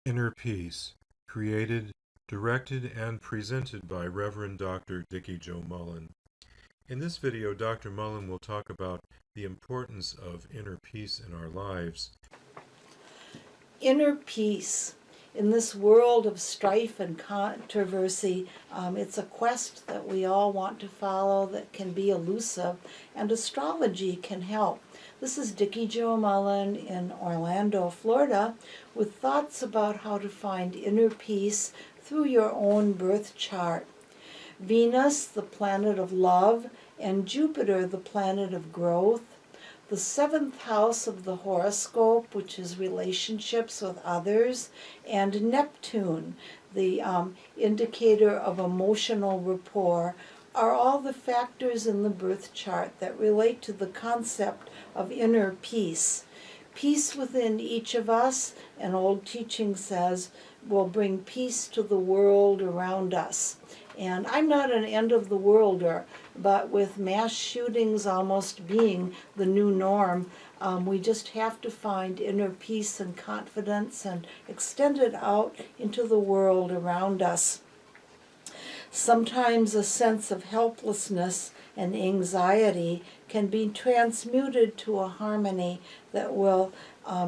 Inner Peace, created, directed, and presented by Reverend Dr. Dikki Mullen. In this video, Dr. Mullen will talk about the importance of inner peace in our lives. Inner peace. In this world of strife and controversy, it's a quest that we all want to follow that can be elusive, and astrology can help. This is Dikki Mullen in Orlando, Florida, with thoughts about how to find inner peace through your own birth chart. Venus, the planet of love, and Jupiter, the planet of growth. The seventh house of the horoscope, which is relationships with others, and Neptune, the indicator of emotional rapport, are all the factors in the birth chart that relate to the concept of inner peace. Peace within each of us, an old teaching says, will bring peace to the world around us. And I'm not an end-of-the-worlder, but with mass shootings almost being the new norm, we just have to find inner peace and confidence and extend it out into the world around us. Sometimes a sense of helplessness and anxiety can be transmuted to a harmony that will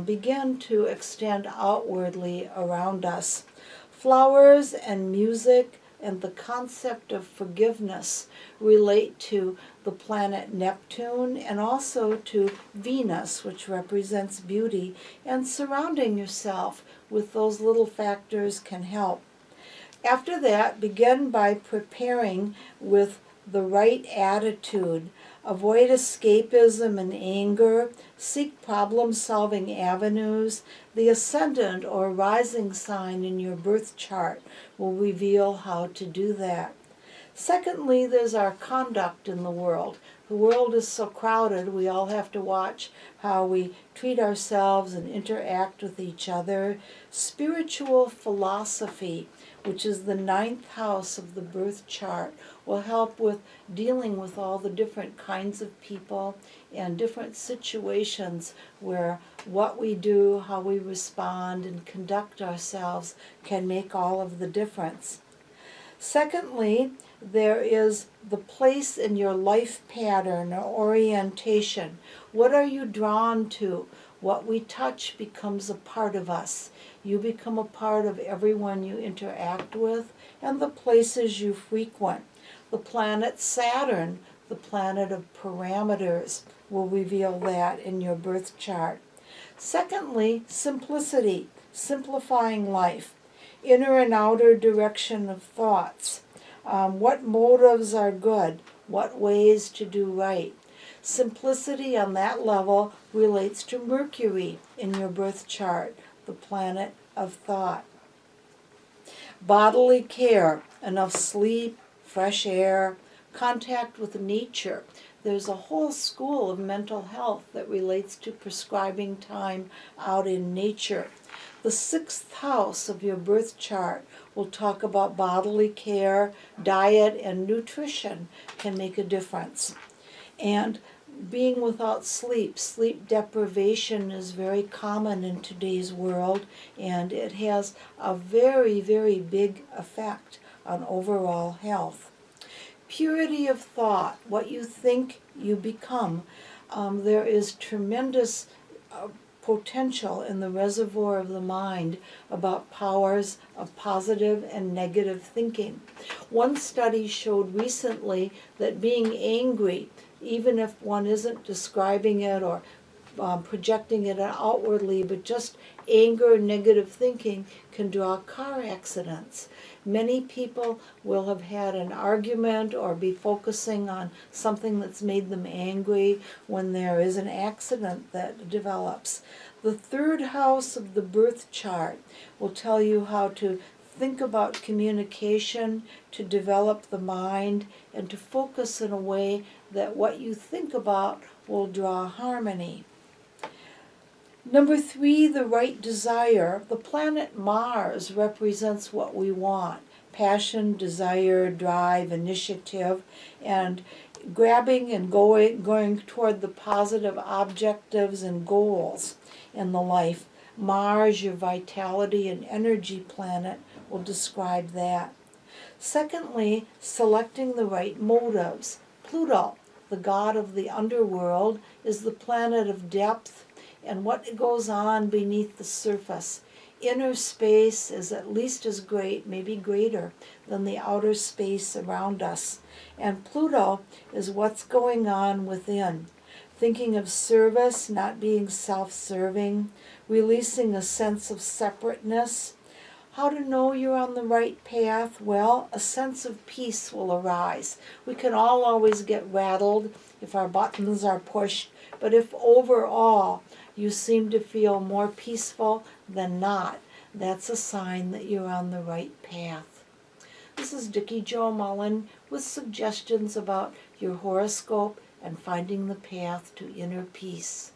begin to extend outwardly around us. Flowers and music and the concept of forgiveness relate to the planet Neptune and also to Venus, which represents beauty, and surrounding yourself with those little factors can help. After that, begin by preparing with the right attitude. Avoid escapism and anger. Seek problem-solving avenues. The ascendant or rising sign in your birth chart will reveal how to do that. Secondly, there's our conduct in the world. The world is so crowded, we all have to watch how we treat ourselves and interact with each other. Spiritual philosophy, which is the ninth house of the birth chart, will help with dealing with all the different kinds of people and different situations where what we do, how we respond and conduct ourselves can make all of the difference. Secondly, there is the place in your life pattern or orientation. What are you drawn to? What we touch becomes a part of us. You become a part of everyone you interact with and the places you frequent. The planet Saturn, the planet of parameters, will reveal that in your birth chart. Secondly, simplicity, simplifying life. Inner and outer direction of thoughts. What motives are good? What ways to do right? Simplicity on that level relates to Mercury in your birth chart, the planet of thought. Bodily care, enough sleep, fresh air, contact with nature. There's a whole school of mental health that relates to prescribing time out in nature. The sixth house of your birth chart will talk about bodily care, diet, and nutrition can make a difference. And being without sleep, sleep deprivation is very common in today's world, and it has a very, very big effect on overall health. Purity of thought, what you think you become. There is tremendous potential in the reservoir of the mind about powers of positive and negative thinking. One study showed recently that being angry, even if one isn't describing it or projecting it outwardly, but just anger, negative thinking can draw car accidents. Many people will have had an argument or be focusing on something that's made them angry when there is an accident that develops. The third house of the birth chart will tell you how to think about communication, to develop the mind, and to focus in a way that what you think about will draw harmony. Number 3, the right desire. The planet Mars represents what we want. Passion, desire, drive, initiative, and grabbing and going toward the positive objectives and goals in the life Mars, your vitality and energy planet, will describe that. Secondly, selecting the right motives. Pluto, the god of the underworld, is the planet of depth and what goes on beneath the surface. Inner space is at least as great, maybe greater, than the outer space around us. And Pluto is what's going on within. Thinking of service, not being self-serving, releasing a sense of separateness. How to know you're on the right path? Well, a sense of peace will arise. We can all always get rattled if our buttons are pushed, but if overall you seem to feel more peaceful than not, that's a sign that you're on the right path. This is Dikki Jo Mullen with suggestions about your horoscope and finding the path to inner peace.